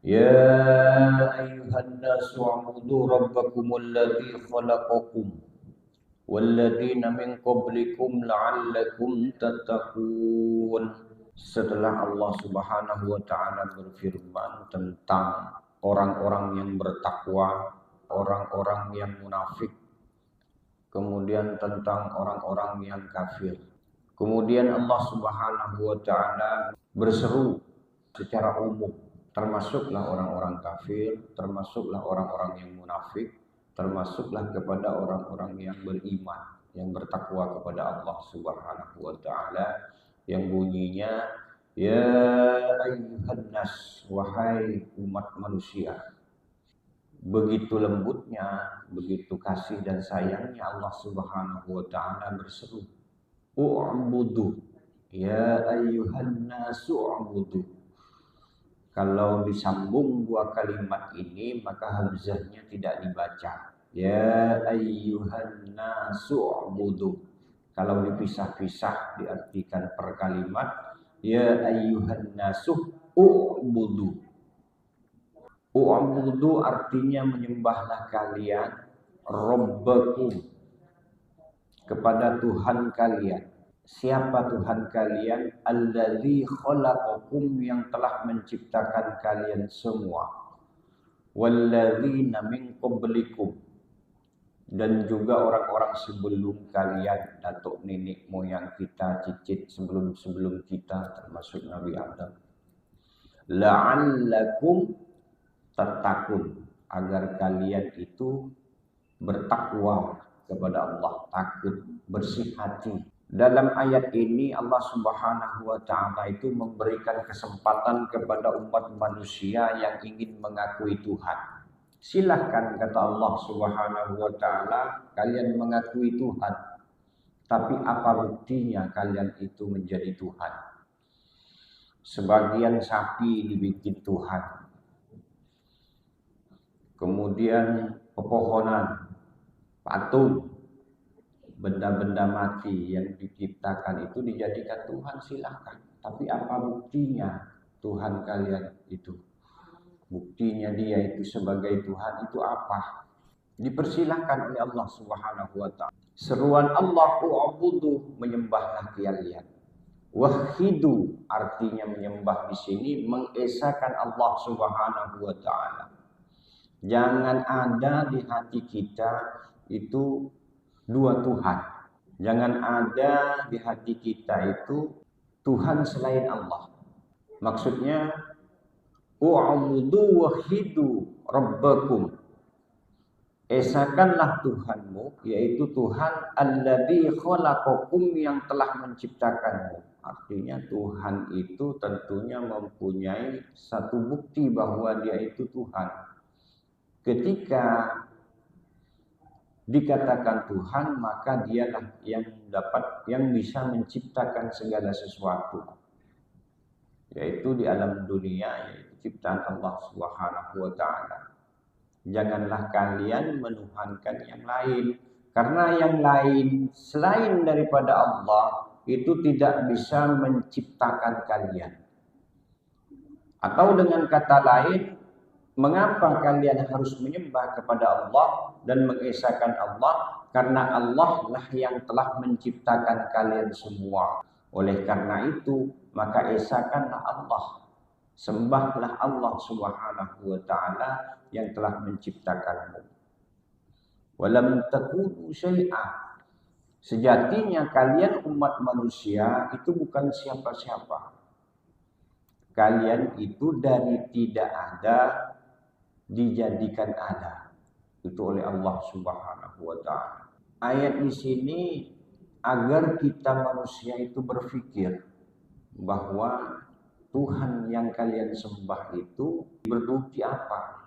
يا أيها الناس اعبدوا ربكم الذي خلقكم والذين من قبلكم لعلكم تتقون. Setelah Allah Subhanahu wa taala berfirman tentang orang-orang yang bertakwa, orang-orang yang munafik, kemudian tentang orang-orang yang kafir. Kemudian Allah Subhanahu wa taala berseru secara umum, termasuklah orang-orang kafir, termasuklah orang-orang yang munafik, termasuklah kepada orang-orang yang beriman, yang bertakwa kepada Allah Subhanahu wa taala, yang bunyinya ya ayyuhan nas, wahai umat manusia. Begitu lembutnya, begitu kasih dan sayangnya Allah Subhanahu wa taala berseru, u'budu ya ayyuhan nasu u'budu. Kalau disambung dua kalimat ini maka hamzahnya tidak dibaca. Ya ayyuhan nasu u'budu. Kalau dipisah-pisah diartikan per kalimat. Ya ayyuhan nasu u'budu. U'budu artinya menyembahlah kalian Rabbakum, kepada Tuhan kalian. Siapa Tuhan kalian? Alladzi khalaqakum, yang telah menciptakan kalian semua. Walladzina min qablikum, dan juga orang-orang sebelum kalian, datuk nenek moyang kita, cicit sebelum kita, termasuk Nabi Adam. La'allakum tattaqun, agar kalian itu bertakwa kepada Allah, takut, bersih hati. Dalam ayat ini Allah Subhanahu wa taala itu memberikan kesempatan kepada umat manusia yang ingin mengakui Tuhan. Silahkan, kata Allah Subhanahu wa taala, kalian mengakui Tuhan. Tapi apa buktinya kalian itu menjadi Tuhan? Sebagian sapi dibikin Tuhan. Kemudian pepohonan, patung, benda-benda mati yang diciptakan itu dijadikan Tuhan, silahkan. Tapi apa buktinya Tuhan kalian itu? Buktinya dia itu sebagai Tuhan itu apa? Dipersilahkan oleh Allah Subhanahu wa taala. Seruan Allah, u'budu, menyembahlah kalian. Wahidu artinya menyembah di sini mengesahkan Allah Subhanahu wa taala. Jangan ada di hati kita itu dua Tuhan. Jangan ada di hati kita itu Tuhan selain Allah. Maksudnya u'budu wahidu rabbakum. Esakanlah Tuhanmu, yaitu Tuhan alladzi khalaqakum, yang telah menciptakanmu. Artinya Tuhan itu tentunya mempunyai satu bukti bahwa dia itu Tuhan. Ketika dikatakan Tuhan, maka dialah yang bisa menciptakan segala sesuatu, yaitu di alam dunia, yaitu ciptaan Allah Subhanahu wa taala. Janganlah kalian menuhankan yang lain, karena yang lain selain daripada Allah itu tidak bisa menciptakan kalian. Atau dengan kata lain, mengapa kalian harus menyembah kepada Allah dan mengesahkan Allah? Karena Allah lah yang telah menciptakan kalian semua. Oleh karena itu, maka esahkanlah Allah. Sembahlah Allah Subhanahu wa taala yang telah menciptakanmu. Walam takunu syai'a. Sejatinya kalian umat manusia itu bukan siapa-siapa. Kalian itu dari tidak ada dijadikan ada. Itu oleh Allah Subhanahu wa taala. Ayat di sini agar kita manusia itu berpikir bahwa Tuhan yang kalian sembah itu berbukti apa?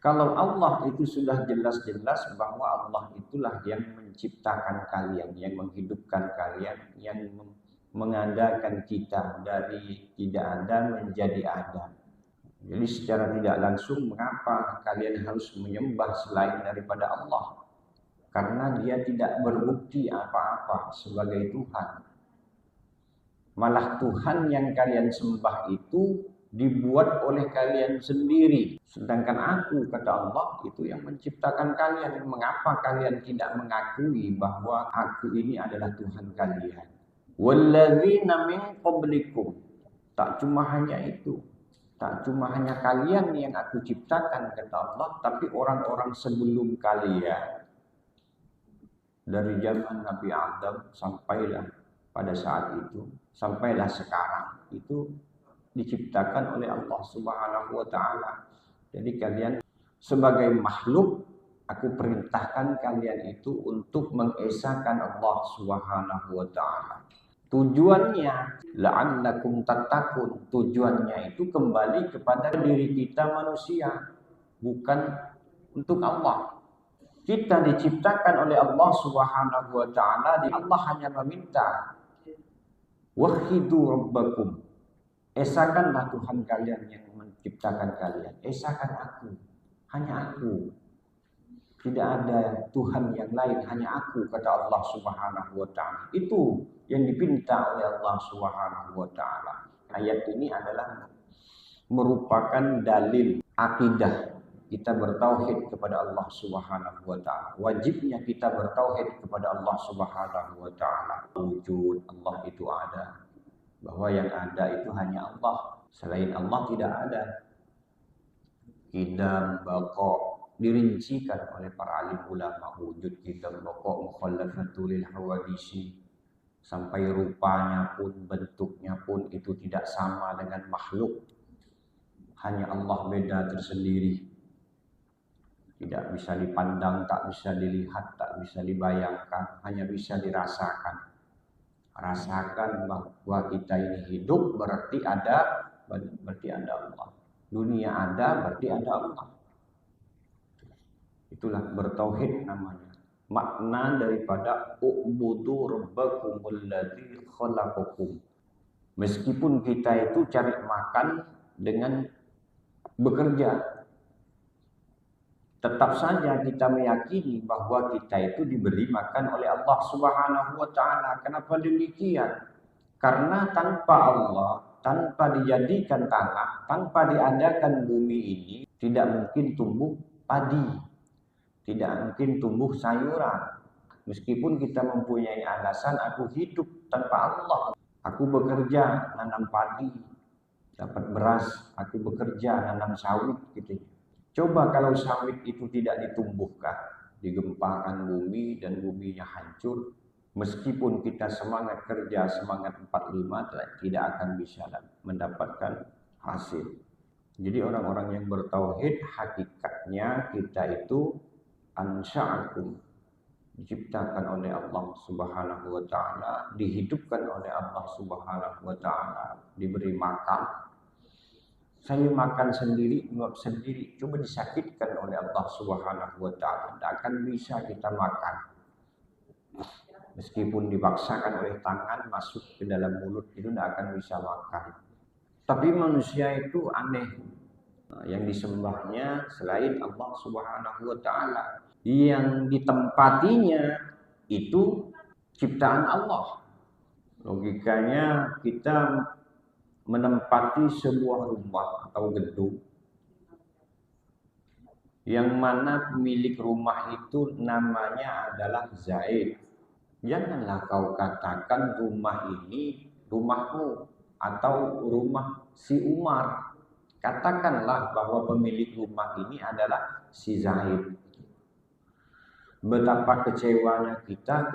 Kalau Allah itu sudah jelas-jelas bahwa Allah itulah yang menciptakan kalian, yang menghidupkan kalian, yang mengadakan kita dari tidak ada menjadi ada. Jadi secara tidak langsung, mengapa kalian harus menyembah selain daripada Allah? Karena dia tidak berbukti apa-apa sebagai Tuhan. Malah Tuhan yang kalian sembah itu dibuat oleh kalian sendiri. Sedangkan aku, kata Allah, itu yang menciptakan kalian. Mengapa kalian tidak mengakui bahwa aku ini adalah Tuhan kalian? Walladzina min qablikum. Tak cuma hanya itu. Tak cuma hanya kalian yang aku ciptakan, kata Allah, tapi orang-orang sebelum kalian. Dari zaman Nabi Adam sampailah pada saat itu, sampailah sekarang, itu diciptakan oleh Allah Subhanahu wa taala. Jadi kalian sebagai makhluk, aku perintahkan kalian itu untuk mengesahkan Allah Subhanahu wa taala. Tujuannya la'allakum tattaqun. Tujuannya itu kembali kepada diri kita manusia, bukan untuk Allah. Kita diciptakan oleh Allah Subhanahu wa taala. Allah hanya meminta, wahidu rabbakum. Esakanlah Tuhan kalian yang menciptakan kalian. Esakan aku. Hanya aku. Tidak ada Tuhan yang lain. Hanya aku, kata Allah Subhanahu wa ta'ala. Itu yang dipinta oleh Allah Subhanahu wa ta'ala. Ayat ini adalah merupakan dalil akidah. Kita bertauhid kepada Allah Subhanahu wa ta'ala. Wajibnya kita bertauhid kepada Allah Subhanahu wa ta'ala. Wujud Allah itu ada. Bahwa yang ada itu hanya Allah. Selain Allah tidak ada. Qidam, baqa, dirincikan oleh para alim ulama. Wujud qidam, baqa, mukhallafatu lil hawadisi. Sampai rupanya pun, bentuknya pun itu tidak sama dengan makhluk. Hanya Allah beda tersendiri. Tidak bisa dipandang, tak bisa dilihat, tak bisa dibayangkan. Hanya bisa dirasakan. Rasakan bahwa kita ini hidup berarti ada Allah. Dunia ada berarti ada Allah. Itulah bertauhid namanya. Makna daripada u'budu rabbakumul ladzi khalaqakum. Meskipun kita itu cari makan dengan bekerja, tetap saja kita meyakini bahwa kita itu diberi makan oleh Allah Subhanahu wa ta'ala. Kenapa demikian? Karena tanpa Allah, tanpa dijadikan tanah, tanpa diadakan bumi ini, tidak mungkin tumbuh padi, tidak mungkin tumbuh sayuran. Meskipun kita mempunyai alasan, aku hidup tanpa Allah. Aku bekerja nanam padi, dapat beras, aku bekerja nanam sawit gitu. Coba kalau sawit itu tidak ditumbuhkan, digempakan bumi dan buminya hancur, meskipun kita semangat kerja, semangat 45, tidak akan bisa mendapatkan hasil. Jadi orang-orang yang bertauhid, hakikatnya kita itu ansha'akum, diciptakan oleh Allah Subhanahu wa ta'ala, dihidupkan oleh Allah Subhanahu wa ta'ala, diberi makan. Saya makan sendiri, nyuap sendiri, cuma disakitkan oleh Allah Subhanahu wa ta'ala. Tidak akan bisa kita makan. Meskipun dipaksakan oleh tangan masuk ke dalam mulut, itu tidak akan bisa makan. Tapi manusia itu aneh. Yang disembahnya selain Allah Subhanahu wa ta'ala. Yang ditempatinya itu ciptaan Allah. Logikanya kita menempati sebuah rumah atau gedung yang mana pemilik rumah itu namanya adalah Zaid. Janganlah kau katakan rumah ini rumahmu atau rumah si Umar. Katakanlah bahwa pemilik rumah ini adalah si Zaid. Betapa kecewanya kita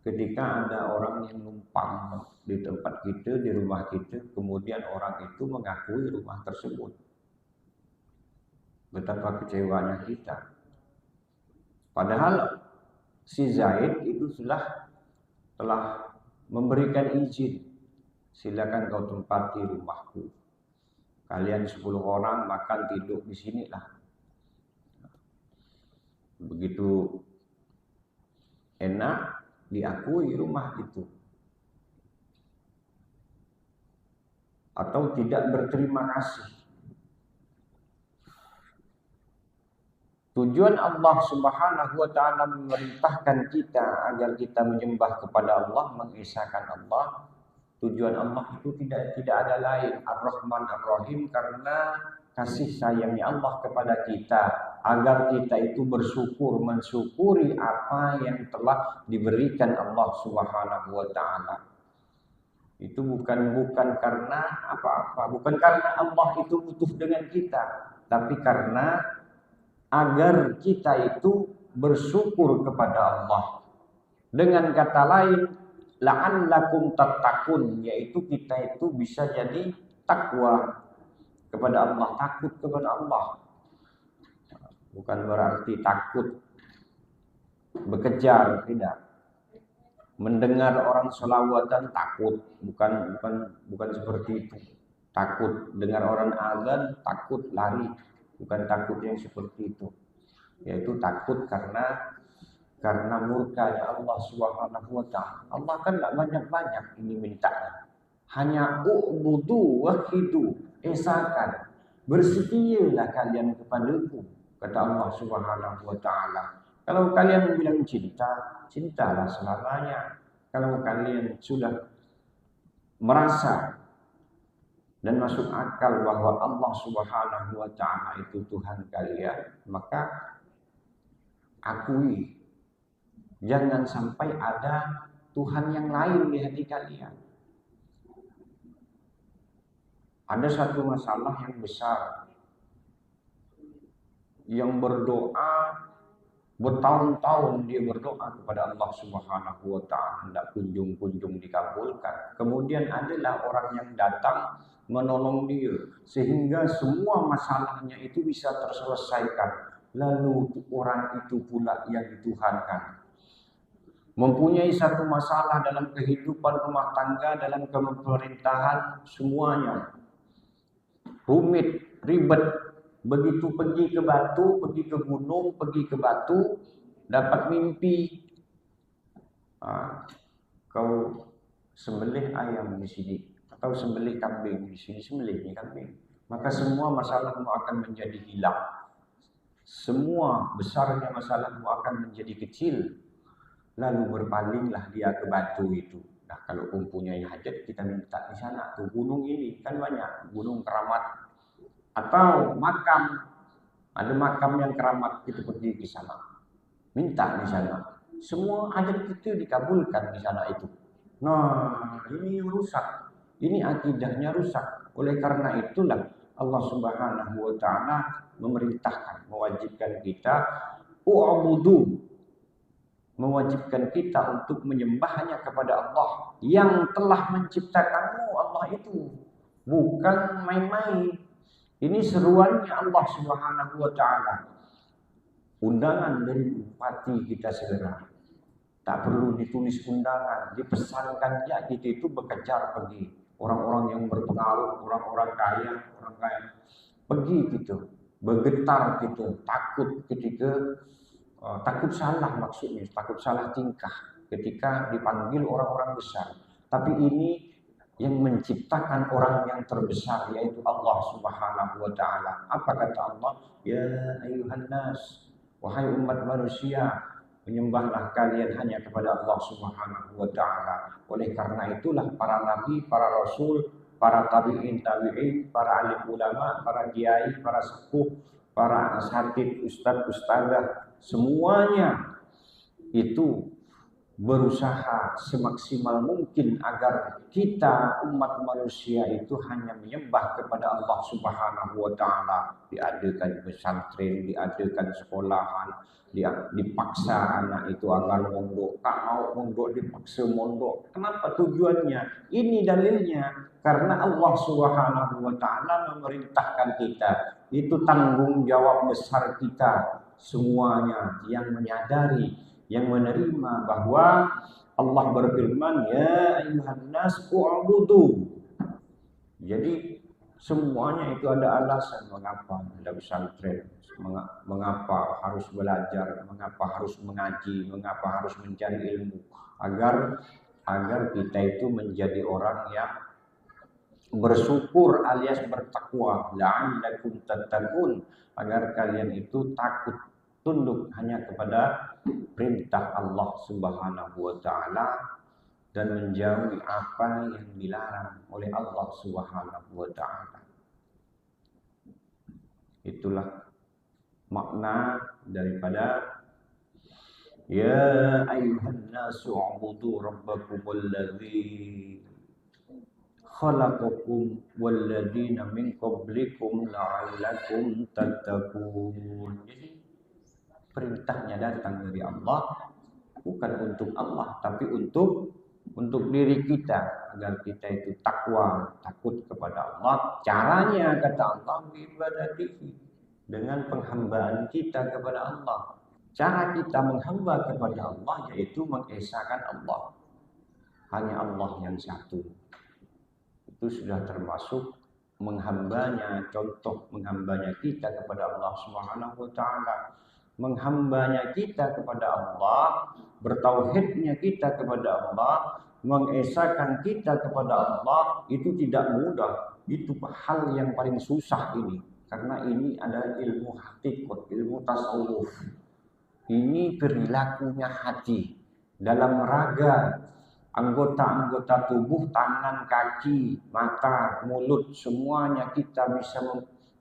ketika ada orang yang numpang di tempat kita, di rumah kita, kemudian orang itu mengakui rumah tersebut. Betapa kecewanya kita. Padahal si Zaid itu telah memberikan izin. Silakan kau tempati rumahku. Kalian 10 orang makan tidur di sinilah. Begitu enak, diakui rumah itu. Atau tidak berterima kasih. Tujuan Allah Subhanahu wa ta'ala memerintahkan kita agar kita menyembah kepada Allah, mengesahkan Allah, Tujuan Allah itu tidak ada lain, Ar-Rahman Ar-Rahim, karena kasih sayangnya Allah kepada kita agar kita itu bersyukur, mensyukuri apa yang telah diberikan Allah Subhanahu wa taala. Itu bukan karena apa-apa, bukan karena Allah itu butuh dengan kita, tapi karena agar kita itu bersyukur kepada Allah. Dengan kata lain, la'allakum tattaqun, yaitu kita itu bisa jadi takwa kepada Allah, takut kepada Allah. Bukan berarti takut bekejar, tidak. Mendengar orang selawatan takut, bukan seperti itu. Takut dengar orang azan takut lari, bukan takut yang seperti itu. Yaitu takut karena murkanya Allah Subhanahu wa taala. Allah kan enggak banyak-banyak ini mintanya. Hanya u'budu wahidu, esakan, bersetialah kalian kepadaku, kata Allah Subhanahu wa taala. Kalau kalian bilang cinta, cintalah selamanya. Kalau kalian sudah merasa dan masuk akal bahwa Allah Subhanahu wa taala itu Tuhan kalian, maka akui. Jangan sampai ada Tuhan yang lain di hati kalian. Ada satu masalah yang besar, yang berdoa bertahun-tahun dia berdoa kepada Allah Subhanahu wa taala, tidak kunjung-kunjung dikabulkan. Kemudian adalah orang yang datang menolong dia sehingga semua masalahnya itu bisa terselesaikan. Lalu orang itu pula yang dituhankan. Mempunyai satu masalah dalam kehidupan rumah tangga, dalam pemerintahan, semuanya rumit, ribet. Begitu pergi ke batu, pergi ke gunung, pergi ke batu, dapat mimpi. Kau sembelih ayam di sini, atau sembelih kambing di sini, sembelih kambing. Maka semua masalahmu akan menjadi hilang. Semua besarnya masalahmu akan menjadi kecil. Lalu berpalinglah dia ke batu itu. Nah, kalau mempunyai hajat kita minta di sana. Tuh gunung ini kan banyak, gunung keramat. Atau makam, ada makam yang keramat, kita pergi ke sana, minta di sana. Semua hajat itu dikabulkan di sana itu. Nah, ini rusak, ini akidahnya rusak. Oleh karena itulah Allah Subhanahu wa taala memerintahkan, mewajibkan kita u'budu, mewajibkan kita untuk menyembah hanya kepada Allah yang telah menciptakanmu. Allah itu bukan main-main. Ini seruannya Allah Subhanahu wa taala. Undangan dari bupati kita segera. Tak perlu ditulis undangan, dipesankan ya kita itu bekejar pergi. Orang-orang yang berpengaruh, orang-orang kaya, orang kaya pergi gitu, bergetar gitu, takut ketika takut salah, maksudnya takut salah tingkah ketika dipanggil orang-orang besar. Tapi ini yang menciptakan orang yang terbesar, yaitu Allah Subhanahu wa taala. Apa kata Allah? Ya ayuhan nas, wahai umat manusia, menyembahlah kalian hanya kepada Allah Subhanahu wa taala. Oleh karena itulah para nabi, para rasul, para tabi'in, para alim ulama, para kiai, para sepuh, para asatidz, ustadz, ustadzah, semuanya itu berusaha semaksimal mungkin agar kita umat manusia itu hanya menyembah kepada Allah Subhanahu wa taala. Diadakan pesantren, diadakan sekolahan, dipaksa anak itu agar mondok, tak mau mondok dipaksa mondok. Kenapa tujuannya? Ini dalilnya, karena Allah Subhanahu wa taala memerintahkan kita. Itu tanggung jawab besar kita semuanya yang menyadari, yang menerima bahwa Allah berfirman, ya ayyuhan nas u'budu. Jadi semuanya itu ada alasan mengapa ada pesantren, mengapa harus belajar, mengapa harus mengaji, mengapa harus mencari ilmu, agar kita itu menjadi orang yang bersyukur alias bertakwa, la'allakum tattaqun, agar kalian itu takut, tunduk hanya kepada perintah Allah Subhanahu wa taala, dan menjauhi apa yang dilarang oleh Allah Subhanahu wa taala. Itulah makna daripada ya ayyuhan nasu ubudu rabbakumul ladzi khalaqakum walladzina min qablikum la'allakum tattaqun. Jadi perintahnya datang dari Allah, bukan untuk Allah tapi untuk diri kita, agar kita itu takwa, takut kepada Allah. Caranya kata Allah ibadatihi, dengan penghambaan kita kepada Allah. Cara kita menghamba kepada Allah yaitu mengesahkan Allah. Hanya Allah yang satu. Itu sudah termasuk menghambanya, contoh menghambanya kita kepada Allah Subhanahu wa taala. Menghambanya kita kepada Allah, bertauhidnya kita kepada Allah, mengesahkan kita kepada Allah itu tidak mudah. Itu hal yang paling susah ini, karena ini adalah ilmu hakikat, ilmu tasawuf. Ini perilakunya hati dalam raga, anggota-anggota tubuh, tangan, kaki, mata, mulut, semuanya kita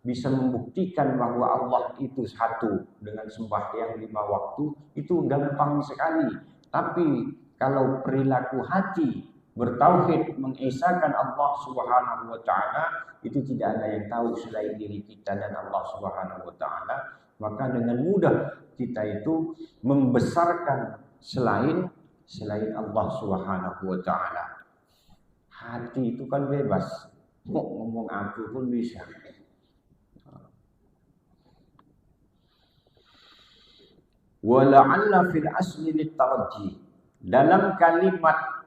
bisa membuktikan bahwa Allah itu satu. Dengan sembahyang 5 waktu itu gampang sekali. Tapi kalau perilaku hati bertauhid, mengesahkan Allah Subhanahu wa taala, itu tidak ada yang tahu selain diri kita dan Allah Subhanahu wa taala. Maka dengan mudah kita itu membesarkan selain Allah Subhanahu wa taala. Hati itu kan bebas. Mau ngomong aku pun bisa. Wa la'alla fil asli litarji. Dalam kalimat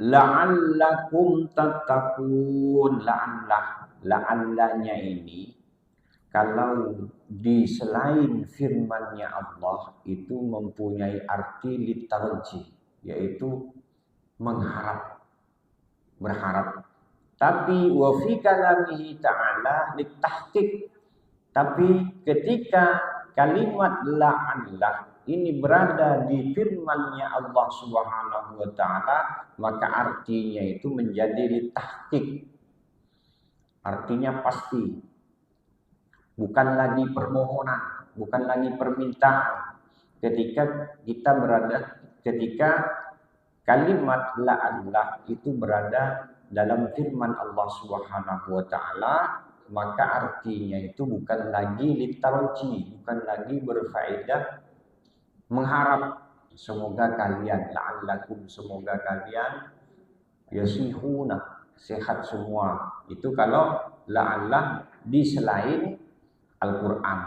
la'allakum tattaqun, la'allanya ini kalau di selain firman-Nya Allah itu mempunyai arti litarji, yaitu mengharap, berharap. Tapi wa fi kalamihi ta'ala litahqiq. Tapi ketika kalimat la'allah ini berada di firman-Nya Allah Subhanahu wa taala, maka artinya itu menjadi litahqiq. Artinya pasti. Bukan lagi permohonan, bukan lagi permintaan. Ketika kalimat la'allah itu berada dalam firman Allah Subhanahu wa taala, maka artinya itu bukan lagi litarji, bukan lagi berfaedah mengharap. Semoga kalian, la'allakum, semoga kalian yasihuna, sehat semua. Itu kalau la'allah di selain Al-Quran.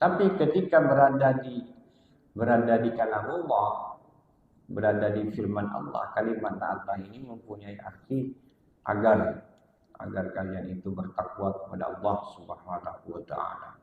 Tapi ketika berada di kalamullah, berada di firman Allah, kalimat Allah ini mempunyai arti agar kalian itu bertakwa kepada Allah Subhanahu wa taala.